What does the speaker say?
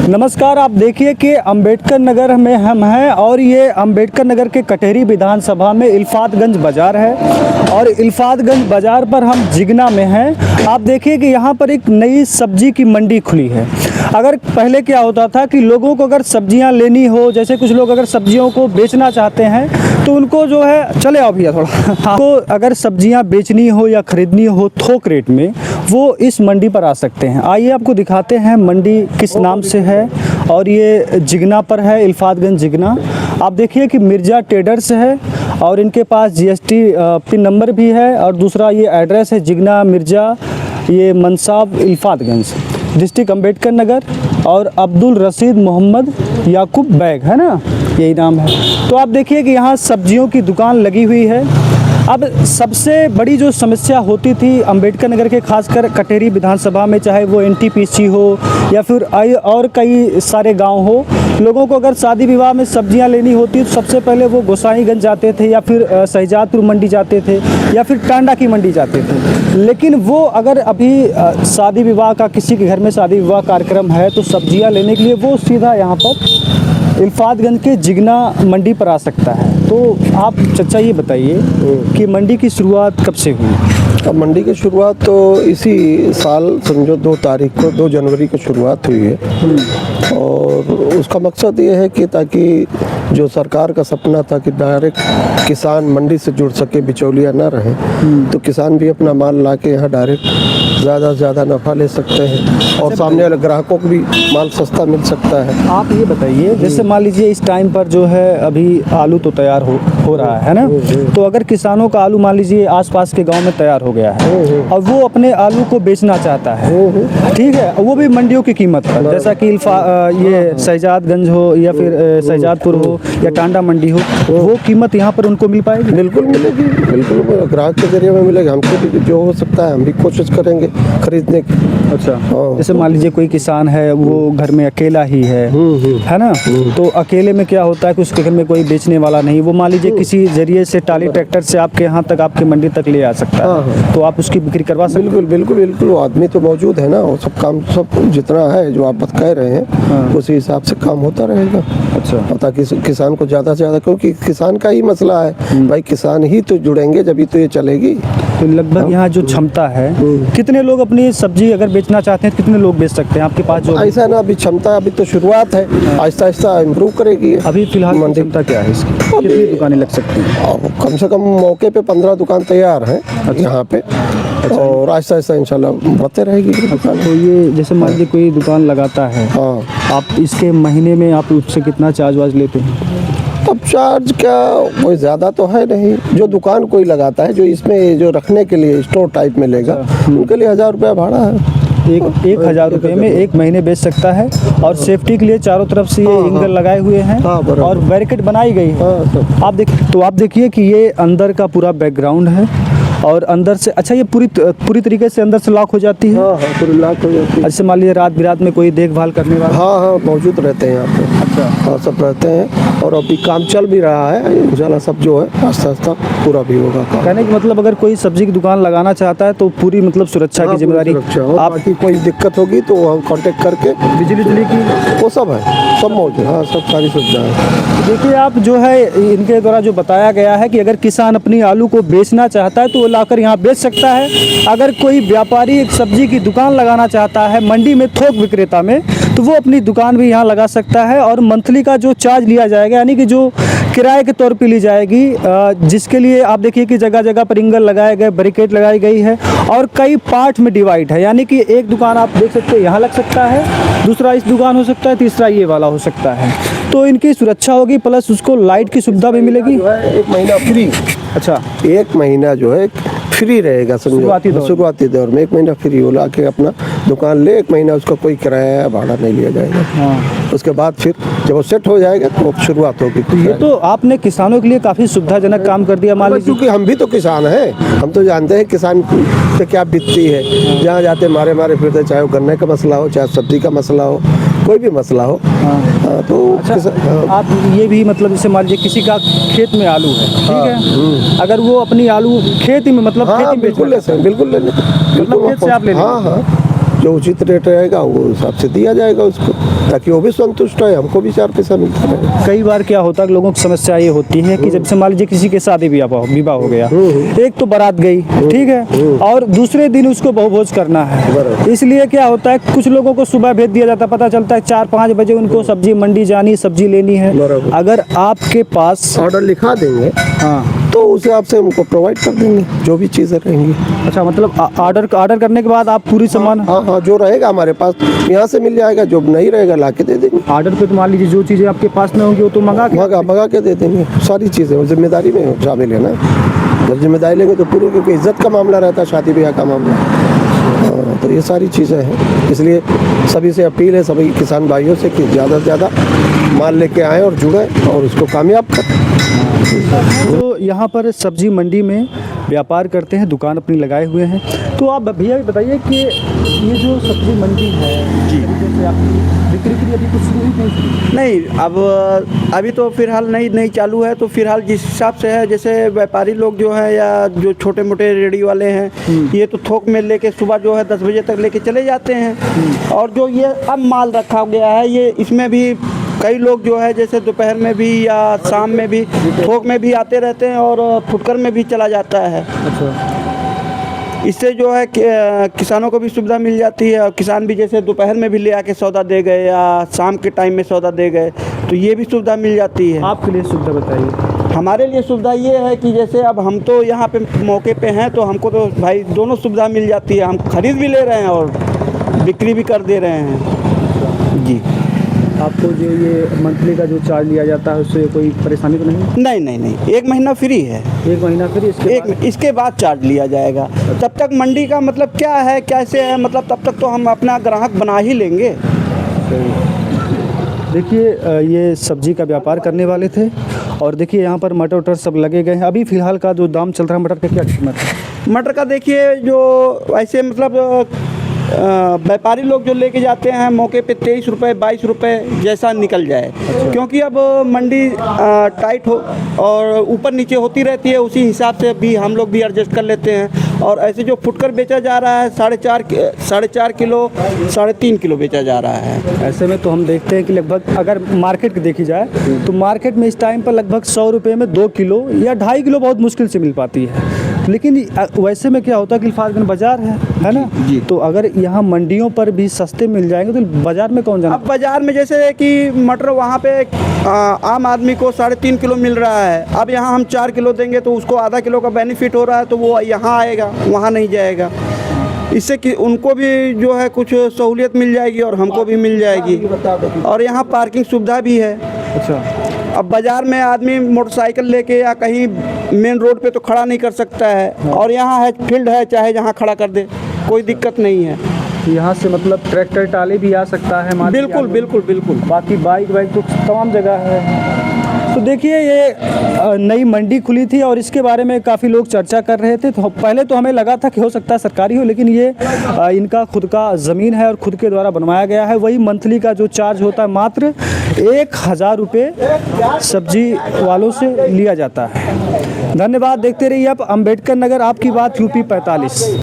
नमस्कार, आप देखिए कि अंबेडकर नगर में हम हैं और ये अंबेडकर नगर के कटेहरी विधानसभा में इल्फातगंज बाज़ार है और इल्फातगंज बाज़ार पर हम जिगना में हैं। आप देखिए कि यहाँ पर एक नई सब्जी की मंडी खुली है। अगर पहले क्या होता था कि लोगों को अगर सब्जियाँ लेनी हो, जैसे कुछ लोग अगर सब्जियों को बेचना चाहते हैं तो उनको जो है, चले आओ भैया थोड़ा, तो अगर सब्जियाँ बेचनी हो या ख़रीदनी हो थोक रेट में, वो इस मंडी पर आ सकते हैं। आइए आपको दिखाते हैं मंडी किस नाम से है और ये जिगना पर है, इल्फातगंज जिगना। आप देखिए कि मिर्ज़ा ट्रेडर्स है और इनके पास जीएसटी पिन नंबर भी है और दूसरा ये एड्रेस है जिगना मिर्ज़ा, ये मनसाब इल्फातगंज, डिस्ट्रिक्ट अंबेडकर नगर और अब्दुल रशीद मोहम्मद याकूब बैग, है ना, यही नाम है। तो आप देखिए कि यहाँ सब्जियों की दुकान लगी हुई है। अब सबसे बड़ी जो समस्या होती थी अंबेडकर नगर के, खासकर कटेहरी विधानसभा में, चाहे वो एनटीपीसी हो या फिर और कई सारे गांव हो, लोगों को अगर शादी विवाह में सब्जियां लेनी होती तो सबसे पहले वो गोसाईगंज जाते थे या फिर शहजादपुर मंडी जाते थे या फिर टांडा की मंडी जाते थे। लेकिन वो अगर अभी शादी विवाह का, किसी के घर में शादी विवाह कार्यक्रम है तो सब्जियाँ लेने के लिए वो सीधा यहाँ पर इल्फातगंज के जिगना मंडी पर आ सकता है। तो आप चचा ये बताइए कि मंडी की शुरुआत कब से हुई? अब मंडी की शुरुआत तो इसी साल समझो 2 तारीख को, 2 जनवरी को शुरुआत हुई है और उसका मकसद ये है कि ताकि जो सरकार का सपना था कि डायरेक्ट किसान मंडी से जुड़ सके, बिचौलिया ना रहे, तो किसान भी अपना माल ला के यहाँ डायरेक्ट ज़्यादा से ज़्यादा नफ़ा ले सकते हैं और सामने वाले ग्राहकों को भी माल सस्ता मिल सकता है। आप ये बताइए, जैसे मान लीजिए इस टाइम पर जो है अभी आलू तो तैयार हो रहा है ना, तो अगर किसानों का आलू मान लीजिए आसपास के गांव में तैयार हो गया है और वो अपने आलू को बेचना चाहता है, ठीक है, वो भी मंडियों की कीमत पर, जैसा कि ये शहजादगंज हो या फिर शहजादपुर हो या टांडा मंडी हो, वो कीमत यहाँ पर उनको मिल पाएगी? बिल्कुल मिलेगी, बिल्कुल ग्राहक के जरिए में मिलेगा। हमको भी जो हो सकता है हम भी कोशिश करेंगे खरीदने की। अच्छा, जैसे मान लीजिए कोई किसान है, वो घर में अकेला ही है ना, तो अकेले में क्या होता है कि उसके घर में कोई बेचने वाला नहीं, वो मान लीजिए किसी जरिए से टाली ट्रैक्टर से आपके यहाँ तक, आपकी मंडी तक ले आ सकता है, तो आप उसकी बिक्री करवा सकते हैं? बिल्कुल बिल्कुल बिल्कुल, वो आदमी तो मौजूद है ना, वो सब काम, सब जितना है जो आप कह रहे हैं उसी हिसाब से काम होता रहेगा। अच्छा, ताकि किसान को ज़्यादा से ज़्यादा, क्योंकि किसान का ही मसला है भाई, किसान ही तो जुड़ेंगे जब तो ये चलेगी। तो लगभग यहाँ जो क्षमता है, कितने लोग अपनी सब्जी अगर बेचना चाहते हैं, कितने लोग बेच सकते हैं आपके पास? जो ऐसा ना, अभी क्षमता, अभी तो शुरुआत है, आहिस्ता आहिस्ता इम्प्रूव करेगी। अभी फिलहाल क्षमता क्या है इसकी? कितनी दुकानें लग सकती हैं? कम से कम मौके पे 15 दुकान तैयार हैं यहाँ पे और आहिस्ता आहिस्ता इंशाल्लाह बढ़ते रहेगी दुकान। तो ये जैसे मान लीजिए कोई दुकान लगाता है, हाँ, आप इसके महीने में आप उससे कितना चार्ज वार्ज लेते हैं? अब चार्ज क्या, कोई ज़्यादा तो है नहीं। जो दुकान कोई लगाता है, जो इसमें जो रखने के लिए स्टोर टाइप में लेगा, उनके लिए 1000 रुपया भाड़ा है। 1000 रुपये में एक महीने बेच सकता है और सेफ्टी के लिए चारों तरफ से ये एंगल लगाए हुए हैं और बैरिकेड बनाई गई है। आप देखिए कि ये अंदर का पूरा बैकग्राउंड है और अंदर से, अच्छा, ये पूरी तरीके से अंदर से लॉक हो जाती है? हाँ, पूरी लॉक हो जाती है। जैसे मान लीजिए रात बिरात में कोई देखभाल करने वाला? हाँ, मौजूद रहते हैं यहाँ पे। अच्छा, हाँ, सब रहते हैं और अभी काम चल भी रहा है इंशाल्लाह, सब जो है आस्ता आस्ता पूरा भी होगा काम। कहने का मतलब अगर कोई सब्जी की दुकान लगाना चाहता है तो पूरी मतलब सुरक्षा की जिम्मेदारी आप, बाकी कोई दिक्कत होगी तो हम कांटेक्ट करके, बिजली की वो सब है, सब मौजूद, हाँ, सब सारी सुविधा है। देखिए, आप जो है इनके द्वारा जो बताया गया है कि अगर किसान अपनी आलू को बेचना चाहता है तो वो लाकर यहाँ बेच सकता है। अगर कोई व्यापारी एक सब्जी की दुकान लगाना चाहता है मंडी में, थोक विक्रेता में, तो वो अपनी दुकान भी यहाँ लगा सकता है और मंथली का जो चार्ज लिया जाएगा, यानी कि जो किराए के तौर पे ली जाएगी, जिसके लिए आप देखिए कि जगह जगह पर एंगल लगाए गए, बैरिकेड लगाई गई है और कई पार्ट में डिवाइड है, यानी कि एक दुकान आप देख सकते हैं यहाँ लग सकता है, दूसरा इस दुकान हो सकता है, तीसरा ये वाला हो सकता है। तो इनकी सुरक्षा होगी, प्लस उसको लाइट की सुविधा भी मिलेगी। 1 महीना फ्री। अच्छा, 1 महीना जो है फ्री रहेगा, समझो शुरुआती दौर में 1 महीना फ्री हो, ला के अपना दुकान ले, 1 महीना उसका कोई किराया भाड़ा नहीं लिया जाएगा। हाँ, उसके बाद फिर जब वो सेट हो जाएगा तो शुरुआत होगी। तो ये तो आपने किसानों के लिए काफ़ी सुविधाजनक काम कर दिया। मान लीजिए, क्योंकि हम भी तो किसान हैं, हम तो जानते हैं किसान से क्या बीतती है, जहाँ जाते मारे फिरते, चाहे वो गन्ने का मसला हो, चाहे सब्जी का मसला हो, कोई भी मसला हो। तो अच्छा, आप ये भी मतलब जैसे मान लीजिए किसी का खेत में आलू है, ठीक है, अगर वो अपनी आलू खेती में, मतलब खेती में बिल्कुल ले, खेत से आप ले लें। हाँ, जो उचित रेट रहेगा वो हिसाब से दिया जाएगा उसको। ताकि वो भी संतुष्ट है, हमको भी 4 पैसा मिलता रहे। कई बार क्या होता है कि लोगों की समस्या ये होती है कि जब से मान लीजिए किसी के शादी विवाह हो गया, एक तो बारात गई, ठीक है, और दूसरे दिन उसको बहुभोज करना है। इसलिए क्या होता है, कुछ लोगों को सुबह भेज दिया जाता है, पता चलता है 4-5 बजे उनको सब्जी मंडी जानी, सब्जी लेनी है। अगर आपके पास ऑर्डर लिखा देंगे, हाँ, तो उसे आपसे हमको प्रोवाइड कर देंगे जो भी चीज़ें रहेंगी। अच्छा, मतलब ऑर्डर करने के बाद आप पूरी सामान, हाँ, जो रहेगा हमारे पास यहाँ से मिल जाएगा, जो नहीं रहेगा ला के दे देंगे। ऑर्डर पे तो मान लीजिए जो चीज़ें आपके पास में होंगी वो तो मंगा के दे देंगे। सारी चीज़ें वो जिम्मेदारी में शामिल है ना। जब जिम्मेदारी लेंगे तो पूरी, क्योंकि इज्जत का मामला रहता है, शादी ब्याह का मामला। हाँ, तो ये सारी चीज़ें हैं। इसलिए सभी से अपील है, सभी किसान भाइयों से, कि ज़्यादा से ज़्यादा माल लेके आएँ और जुड़ें और इसको कामयाब करें। तो यहाँ पर सब्जी मंडी में व्यापार करते हैं, दुकान अपनी लगाए हुए हैं। तो आप भैया बताइए कि ये जो सब्जी मंडी है जी, जैसे आपकी बिक्री के लिए अभी कुछ शुरू हुई नहीं, अब अभी तो फिलहाल नहीं चालू है। तो फिलहाल जिस हिसाब से है, जैसे व्यापारी लोग जो है या जो छोटे मोटे रेडी वाले हैं, ये तो थोक में लेके सुबह जो है 10 बजे तक लेके चले जाते हैं। और जो ये अब माल रखा गया है, ये इसमें भी कई लोग जो है जैसे दोपहर में भी या शाम में भी थोक में भी आते रहते हैं और फुटकर में भी चला जाता है। अच्छा, इससे जो है किसानों को भी सुविधा मिल जाती है, और किसान भी जैसे दोपहर में भी ले आके सौदा दे गए या शाम के टाइम में सौदा दे गए, तो ये भी सुविधा मिल जाती है। आपके लिए सुविधा बताइए। हमारे लिए सुविधा ये है कि जैसे अब हम तो यहाँ पे मौके पे हैं, तो हमको तो भाई दोनों सुविधा मिल जाती है। हम खरीद भी ले रहे हैं और बिक्री भी कर दे रहे हैं जी। आपको जो ये मंथली का जो चार्ज लिया जाता है उससे कोई परेशानी तो नहीं? नहीं, 1 महीना फ्री है। 1 महीना फ्री, इसके बाद चार्ज लिया जाएगा। तब तक मंडी का मतलब क्या है, कैसे है, मतलब तब तक तो हम अपना ग्राहक बना ही लेंगे। देखिए, ये सब्जी का व्यापार करने वाले थे और देखिए यहाँ पर मटर वटर सब लगे गए हैं। अभी फ़िलहाल का जो दाम चल रहा है मटर का, क्या कीमत है? मटर का देखिए, जो ऐसे मतलब व्यापारी लोग जो लेके जाते हैं मौके पे 23 रुपये 22 रुपये जैसा निकल जाए। क्योंकि अब मंडी टाइट हो और ऊपर नीचे होती रहती है, उसी हिसाब से भी हम लोग भी एडजस्ट कर लेते हैं। और ऐसे जो फुटकर बेचा जा रहा है 4.5 किलो 3.5 किलो बेचा जा रहा है। ऐसे में तो हम देखते हैं कि लगभग अगर मार्केट की देखी जाए तो मार्केट में इस टाइम पर लगभग 100 रुपये में 2 किलो या 2.5 किलो बहुत मुश्किल से मिल पाती है। लेकिन वैसे में क्या होता है कि इल्फातगंज बाज़ार है ना जी। तो अगर यहाँ मंडियों पर भी सस्ते मिल जाएंगे तो बाज़ार में कौन जाना? अब बाज़ार में जैसे कि मटर वहाँ पे आम आदमी को 3.5 किलो मिल रहा है, अब यहाँ हम 4 किलो देंगे तो उसको आधा किलो का बेनिफिट हो रहा है, तो वो यहाँ आएगा, वहाँ नहीं जाएगा। इससे कि उनको भी जो है कुछ सहूलियत मिल जाएगी और हमको भी मिल जाएगी। और यहाँ पार्किंग सुविधा भी है। अच्छा, अब बाज़ार में आदमी मोटरसाइकिल लेके या कहीं मेन रोड पे तो खड़ा नहीं कर सकता है, और यहाँ है फील्ड है, चाहे जहाँ खड़ा कर दे, कोई दिक्कत नहीं है। यहाँ से मतलब ट्रैक्टर टाली भी आ सकता है? बिल्कुल। बाकी बाइक तो तमाम जगह है। तो देखिए, ये नई मंडी खुली थी और इसके बारे में काफ़ी लोग चर्चा कर रहे थे। तो पहले तो हमें लगा था कि हो सकता है सरकारी हो, लेकिन ये इनका खुद का ज़मीन है और खुद के द्वारा बनवाया गया है। वही मंथली का जो चार्ज होता है मात्र 1000 रुपये सब्जी वालों से लिया जाता है। धन्यवाद, देखते रहिए आप अम्बेडकर नगर, आपकी बात यूपी 45।